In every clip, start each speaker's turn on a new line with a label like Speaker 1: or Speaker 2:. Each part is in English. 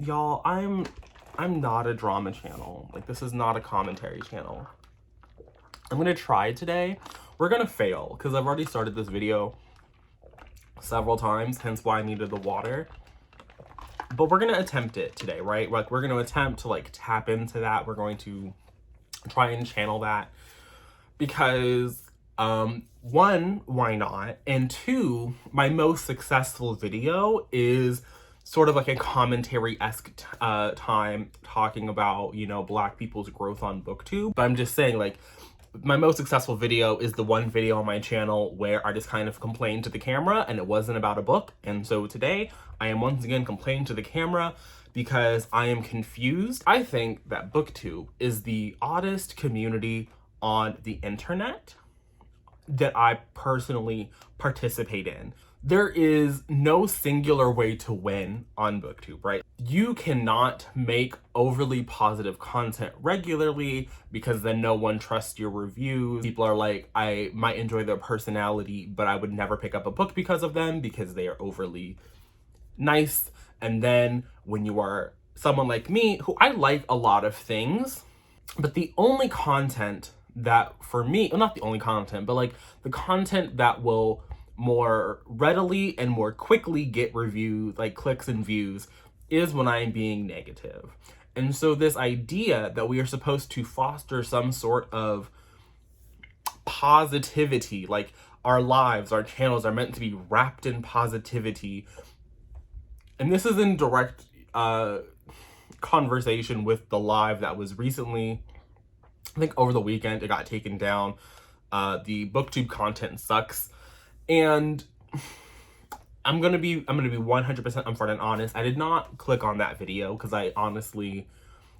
Speaker 1: Y'all, I'm not a drama channel. Like, this is not a commentary channel. I'm gonna try today. We're gonna fail because I've already started this video several times, hence why I needed the water. But we're gonna attempt it today, right? Like, we're gonna attempt to like tap into that. We're going to try and channel that because one, why not? And two, my most successful video is sort of like a commentary-esque time talking about, you know, Black people's growth on Booktube. But I'm just saying, like, my most successful video is the one video on my channel where I just kind of complained to the camera and it wasn't about a book. And so today I am once again complaining to the camera because I am confused. I think that Booktube is the oddest community on the internet that I personally participate in. There is no singular way to win on Booktube, right? You cannot make overly positive content regularly because then no one trusts your reviews. People are like, I might enjoy their personality, but I would never pick up a book because of them because they are overly nice. And then when you are someone like me, who I like a lot of things, but the only content that for me, well, not the only content, but like the content that will more readily and more quickly get reviews, like clicks and views, is when I am being negative. And so this idea that we are supposed to foster some sort of positivity, like our lives, our channels are meant to be wrapped in positivity. And this is in direct conversation with the live that was recently, I think over the weekend, it got taken down. The Booktube content sucks. And I'm gonna be 100% upfront and honest. I did not click on that video because I honestly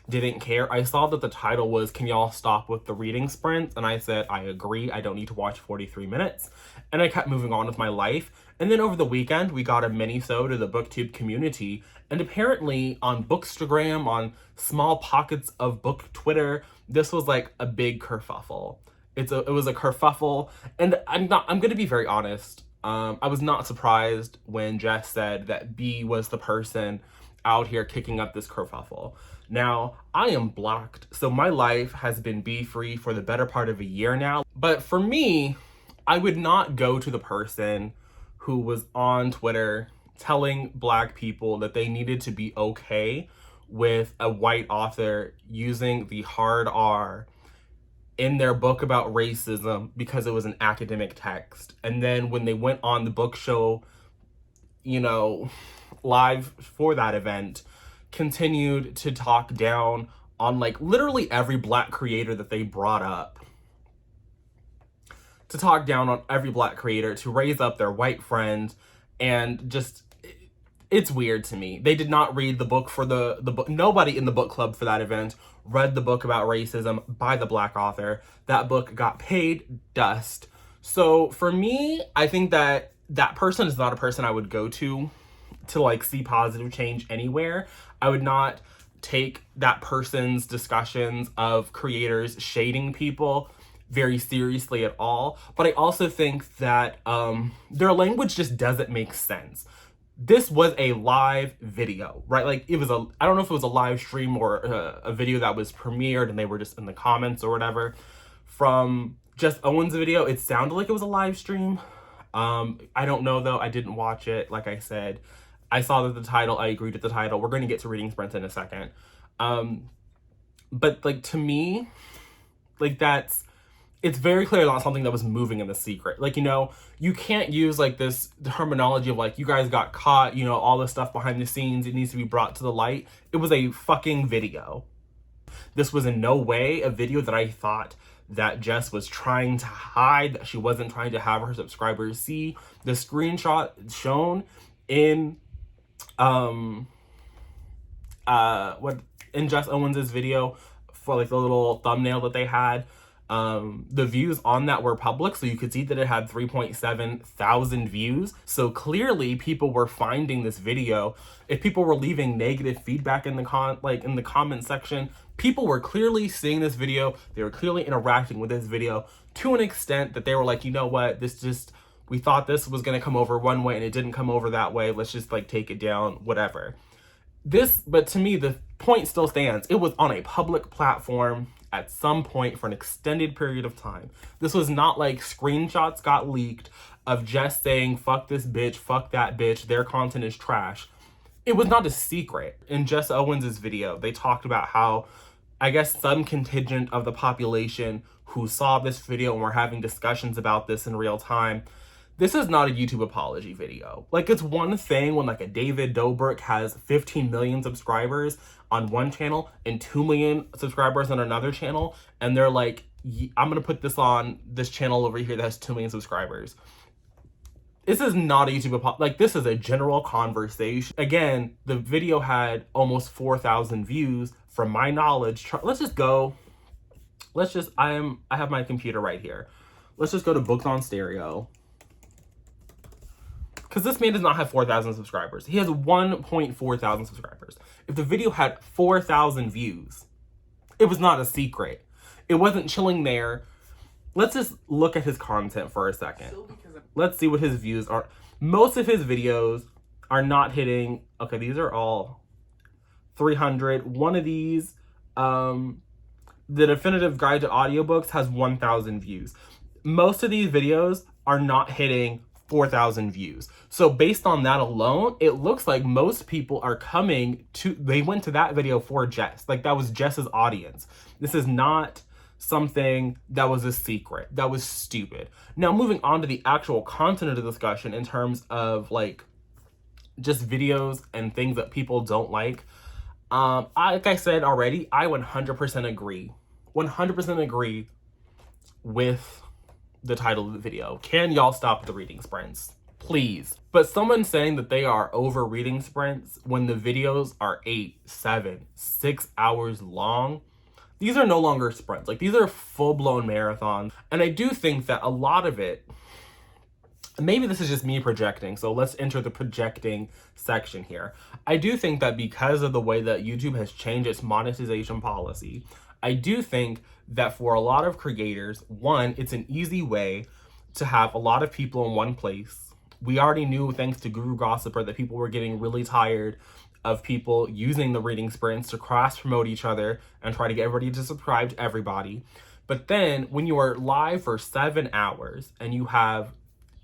Speaker 1: didn't care. I saw that the title was, "Can y'all stop with the reading sprint?" And I said, I agree, I don't need to watch 43 minutes. And I kept moving on with my life. And then over the weekend, we got a mini-sode of the Booktube community. And apparently on Bookstagram, on small pockets of book Twitter, this was like a big kerfuffle. It was a kerfuffle. And I'm gonna be very honest. I was not surprised when Jess said that B was the person out here kicking up this kerfuffle. Now, I am blocked, so my life has been B-free for the better part of a year now. But for me, I would not go to the person who was on Twitter telling Black people that they needed to be okay with a white author using the hard R in their book about racism because it was an academic text. And then when they went on the book show, you know, live for that event, continued to talk down on like literally every Black creator that they brought up. To talk down on every Black creator, to raise up their white friends, and just, it's weird to me. They did not read the book for the book. Nobody in the book club for that event read the book about racism by the Black author. That book got paid dust. So for me, I think that that person is not a person I would go to like see positive change anywhere. I would not take that person's discussions of creators shading people very seriously at all. But I also think that their language just doesn't make sense. This was a live video, right? Like it was I don't know if it was a live stream or a video that was premiered and they were just in the comments or whatever. From Jess Owens' video, it sounded like it was a live stream. I don't know though, I didn't watch it. Like I said, I saw that the title, I agreed with the title. We're going to get to reading sprints in a second. But like to me, like it's very clear not something that was moving in the secret. Like, you know, you can't use like this terminology of like, you guys got caught, you know, all this stuff behind the scenes, it needs to be brought to the light. It was a fucking video. This was in no way a video that I thought that Jess was trying to hide, that she wasn't trying to have her subscribers see. The screenshot shown in in Jess Owens' video for like the little thumbnail that they had, the views on that were public, so you could see that it had 3.7 thousand views. So clearly people were finding this video. If people were leaving negative feedback in the comment section, people were clearly seeing this video. They were clearly interacting with this video to an extent that they were like, you know what, we thought this was gonna come over one way and it didn't come over that way. Let's just like take it down, whatever. But to me, the point still stands. It was on a public platform at some point for an extended period of time. This was not like screenshots got leaked of Jess saying, fuck this bitch, fuck that bitch, their content is trash. It was not a secret. In Jess Owens' video, they talked about how, I guess, some contingent of the population who saw this video and were having discussions about this in real time. This is not a YouTube apology video. Like, it's one thing when like a David Dobrik has 15 million subscribers on one channel and 2 million subscribers on another channel, and they're like, I'm gonna put this on this channel over here that has 2 million subscribers. This is not a YouTube apology. Like, this is a general conversation. Again, the video had almost 4,000 views from my knowledge. I have my computer right here. Let's just go to Books on Stereo. Because this man does not have 4,000 subscribers. He has 1.4 thousand subscribers. If the video had 4,000 views, it was not a secret. It wasn't chilling there. Let's just look at his content for a second. Let's see what his views are. Most of his videos are not hitting. Okay, these are all 300. One of these, The Definitive Guide to Audiobooks, has 1,000 views. Most of these videos are not hitting 4,000 views. So based on that alone, it looks like most people are they went to that video for Jess. Like, that was Jess's audience. This is not something that was a secret. That was stupid. Now, moving on to the actual content of the discussion in terms of like just videos and things that people don't like. Like I said already, I 100% agree. 100% agree with the title of the video. Can y'all stop the reading sprints? Please. But someone saying that they are over reading sprints when the videos are 8, 7, 6 hours long, these are no longer sprints. Like, these are full-blown marathons. And I do think that a lot of it, maybe this is just me projecting, so let's enter the projecting section here. I do think that because of the way that YouTube has changed its monetization policy, I do think that for a lot of creators, one, it's an easy way to have a lot of people in one place. We already knew, thanks to Guru Gossiper, that people were getting really tired of people using the reading sprints to cross-promote each other and try to get everybody to subscribe to everybody. But then when you are live for 7 hours and you have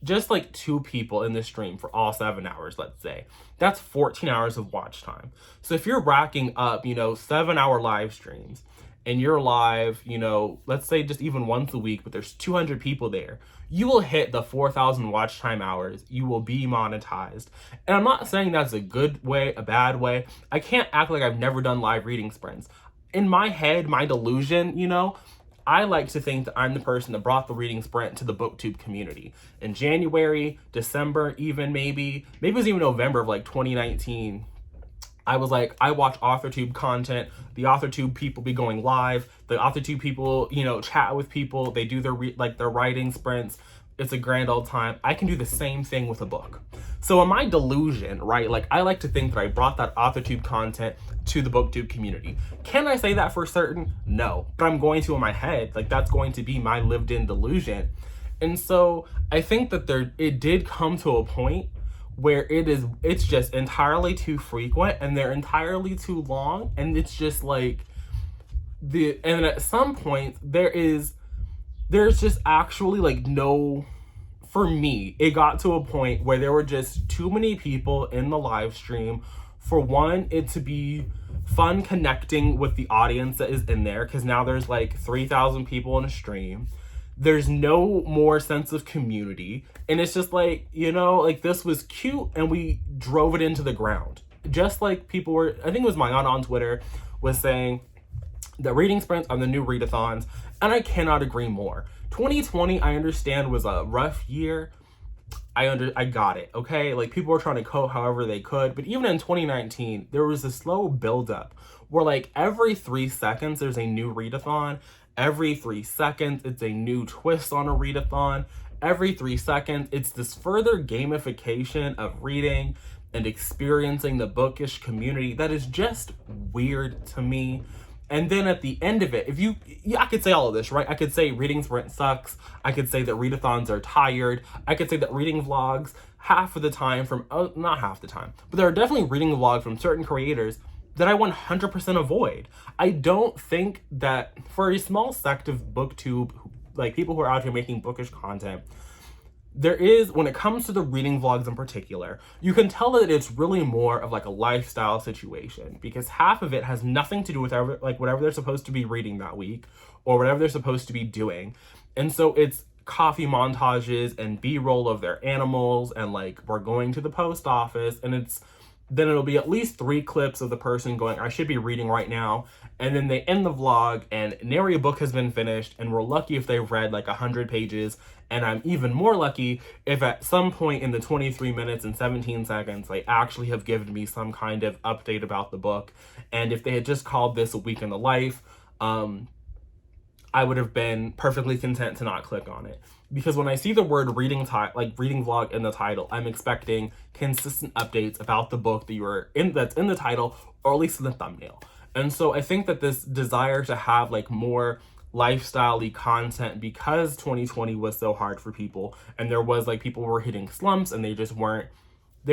Speaker 1: just like 2 people in the stream for all 7 hours, let's say, that's 14 hours of watch time. So if you're racking up, 7-hour live streams, and you're live, let's say just even once a week, but there's 200 people there, you will hit the 4,000 watch time hours. You will be monetized. And I'm not saying that's a good way, a bad way. I can't act like I've never done live reading sprints. In my head, my delusion, I like to think that I'm the person that brought the reading sprint to the Booktube community. In January, December, even maybe it was even November of like 2019, I was like, I watch AuthorTube content. The AuthorTube people be going live. The AuthorTube people, chat with people. They do their writing sprints. It's a grand old time. I can do the same thing with a book. So in my delusion, right, like, I like to think that I brought that AuthorTube content to the Booktube community. Can I say that for certain? No, but I'm going to in my head. Like, that's going to be my lived-in delusion. And so I think that it did come to a point where it's just entirely too frequent and they're entirely too long, and it's just like and at some point there's just actually like no, for me, it got to a point where there were just too many people in the live stream for one, it to be fun connecting with the audience that is in there, because now there's like 3,000 people in a stream. There's no more sense of community. And it's just like, like, this was cute and we drove it into the ground. Just like people were, I think it was my aunt on Twitter was saying that reading sprints are the new readathons. And I cannot agree more. 2020, I understand, was a rough year. I got it, okay? Like, people were trying to cope however they could. But even in 2019, there was a slow buildup where like every 3 seconds, there's a new readathon. Every 3 seconds, it's a new twist on a readathon. Every 3 seconds, it's this further gamification of reading and experiencing the bookish community that is just weird to me. And then at the end of it, I could say all of this, right? I could say Reading Sprint sucks. I could say that readathons are tired. I could say that reading vlogs half of the time not half the time, but there are definitely reading vlogs from certain creators that I 100% avoid. I don't think that for a small sect of booktube, like people who are out here making bookish content, there is, when it comes to the reading vlogs in particular, you can tell that it's really more of like a lifestyle situation, because half of it has nothing to do with whatever they're supposed to be reading that week or whatever they're supposed to be doing. And so it's coffee montages and B-roll of their animals and like, we're going to the post office, and then it'll be at least 3 clips of the person going, I should be reading right now. And then they end the vlog and nary a book has been finished, and we're lucky if they've read like 100 pages. And I'm even more lucky if at some point in the 23 minutes and 17 seconds, they actually have given me some kind of update about the book. And if they had just called this a week in the life, I would have been perfectly content to not click on it. Because when I see the word reading vlog in the title, I'm expecting consistent updates about the book that's in the title, or at least in the thumbnail. And so I think that this desire to have like more lifestyle-y content, because 2020 was so hard for people, and there was like people were hitting slumps and they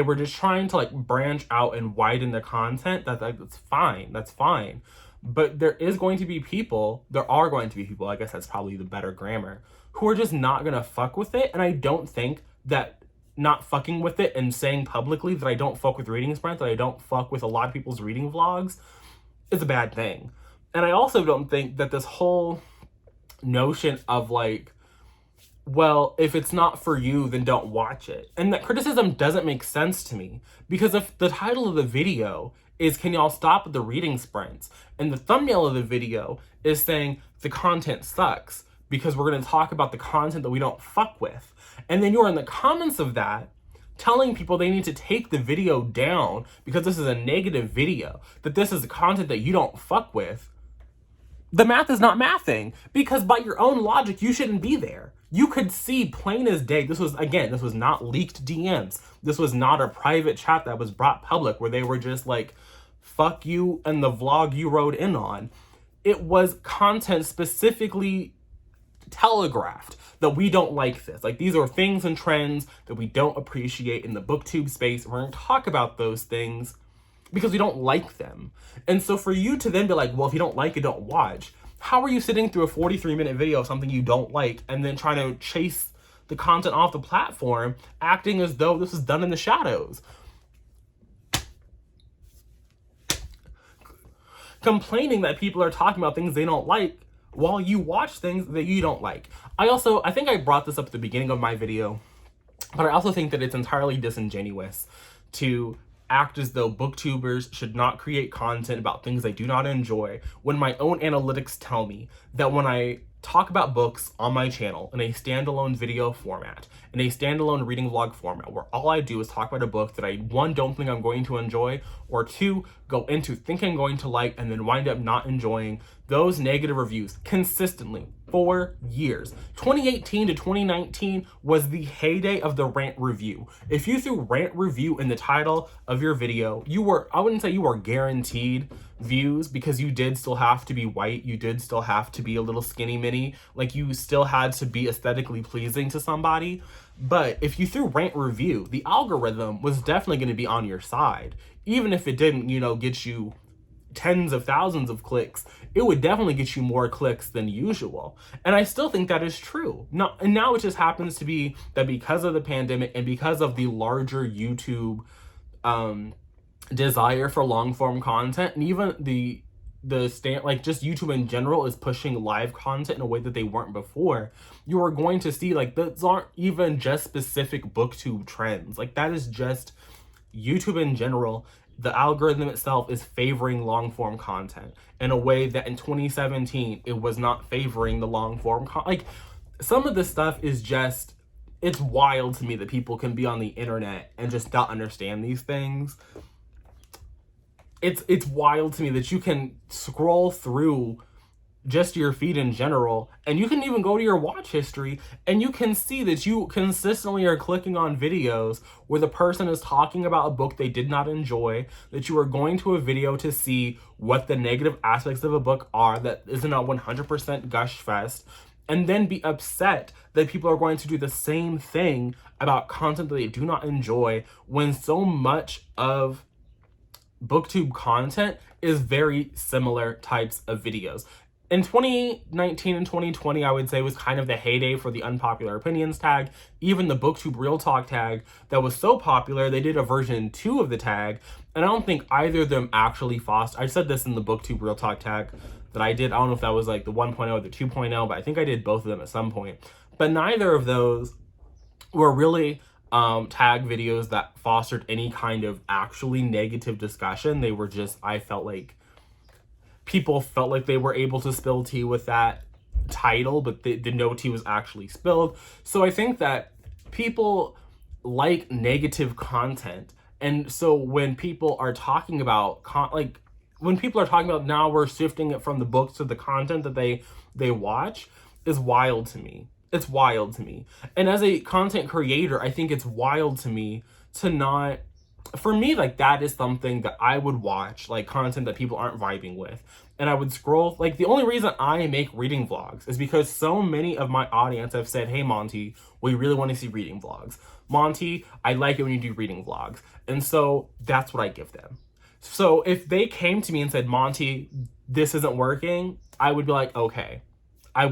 Speaker 1: were just trying to like branch out and widen the content. That's fine. But there are going to be people, I guess that's probably the better grammar, who are just not gonna fuck with it. And I don't think that not fucking with it and saying publicly that I don't fuck with Reading Sprint, that I don't fuck with a lot of people's reading vlogs, is a bad thing. And I also don't think that this whole notion of like, well, if it's not for you, then don't watch it, and that criticism doesn't make sense to me, because if the title of the video is, can y'all stop with the reading sprints, and the thumbnail of the video is saying the content sucks because we're going to talk about the content that we don't fuck with, and then you're in the comments of that telling people they need to take the video down because this is a negative video, that this is the content that you don't fuck with, the math is not mathing, because by your own logic, you shouldn't be there. You could see plain as day, this was not leaked DMs. This was not a private chat that was brought public where they were just like, fuck you and the vlog you wrote in on. It was content specifically telegraphed that we don't like this. Like, these are things and trends that we don't appreciate in the booktube space. We're going to talk about those things because we don't like them. And so for you to then be like, well, if you don't like it, don't watch. How are you sitting through a 43-minute video of something you don't like and then trying to chase the content off the platform, acting as though this is done in the shadows? Complaining that people are talking about things they don't like while you watch things that you don't like. I think I brought this up at the beginning of my video, but I also think that it's entirely disingenuous to act as though booktubers should not create content about things they do not enjoy, when my own analytics tell me that when I talk about books on my channel in a standalone video format, in a standalone reading vlog format, where all I do is talk about a book that I, 1, don't think I'm going to enjoy, or 2, go into thinking I'm going to like and then wind up not enjoying, those negative reviews consistently for years. 2018 to 2019 was the heyday of the rant review. If you threw rant review in the title of your video, I wouldn't say you were guaranteed views, because you did still have to be white, you did still have to be a little skinny mini, like you still had to be aesthetically pleasing to somebody. But if you threw rant review, the algorithm was definitely going to be on your side. Even if it didn't, get you tens of thousands of clicks, it would definitely get you more clicks than usual. And I still think that is true. Now it just happens to be that because of the pandemic and because of the larger YouTube desire for long form content, and even just YouTube in general is pushing live content in a way that they weren't before, you are going to see like those aren't even just specific booktube trends. Like, that is just YouTube in general. The algorithm itself is favoring long form content in a way that in 2017 it was not favoring the long form like, some of this stuff is just, it's wild to me that people can be on the internet and just not understand these things. It's wild to me that you can scroll through just your feed in general, and you can even go to your watch history and you can see that you consistently are clicking on videos where the person is talking about a book they did not enjoy, that you are going to a video to see what the negative aspects of a book are that isn't a 100% gush fest, and then be upset that people are going to do the same thing about content that they do not enjoy, when so much of Booktube content is very similar types of videos. In 2019 and 2020, I would say, was kind of the heyday for the unpopular opinions tag. Even the Booktube Real Talk tag that was so popular, they did a version 2 of the tag, and I don't think either of them actually fostered. I said this in the Booktube Real Talk tag that I did. I don't know if that was like the 1.0 or the 2.0, but I think I did both of them at some point. But neither of those were really tag videos that fostered any kind of actually negative discussion. They were just, I felt like, people felt like they were able to spill tea with that title, but the no tea was actually spilled. So I think that people like negative content. And so when people are talking about, when people are talking about now we're shifting it from the books to the content that they watch, is wild to me. It's wild to me. And as a content creator, I think it's wild to me to not, for me, like, that is something that I would watch, like content that people aren't vibing with. And I would scroll, like, the only reason I make reading vlogs is because so many of my audience have said, hey, Monty, we really want to see reading vlogs. Monty, I like it when you do reading vlogs. And so that's what I give them. So if they came to me and said, Monty, this isn't working, I would be like, okay. I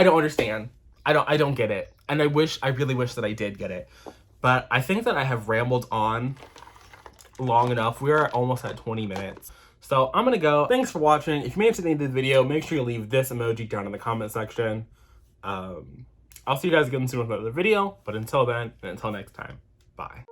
Speaker 1: don't understand. I don't get it. And I really wish that I did get it. But I think that I have rambled on long enough. We are almost at 20 minutes. So I'm gonna go. Thanks for watching. If you made it to the end of the video, make sure you leave this emoji down in the comment section. I'll see you guys again soon with another video. But until then, and until next time, bye.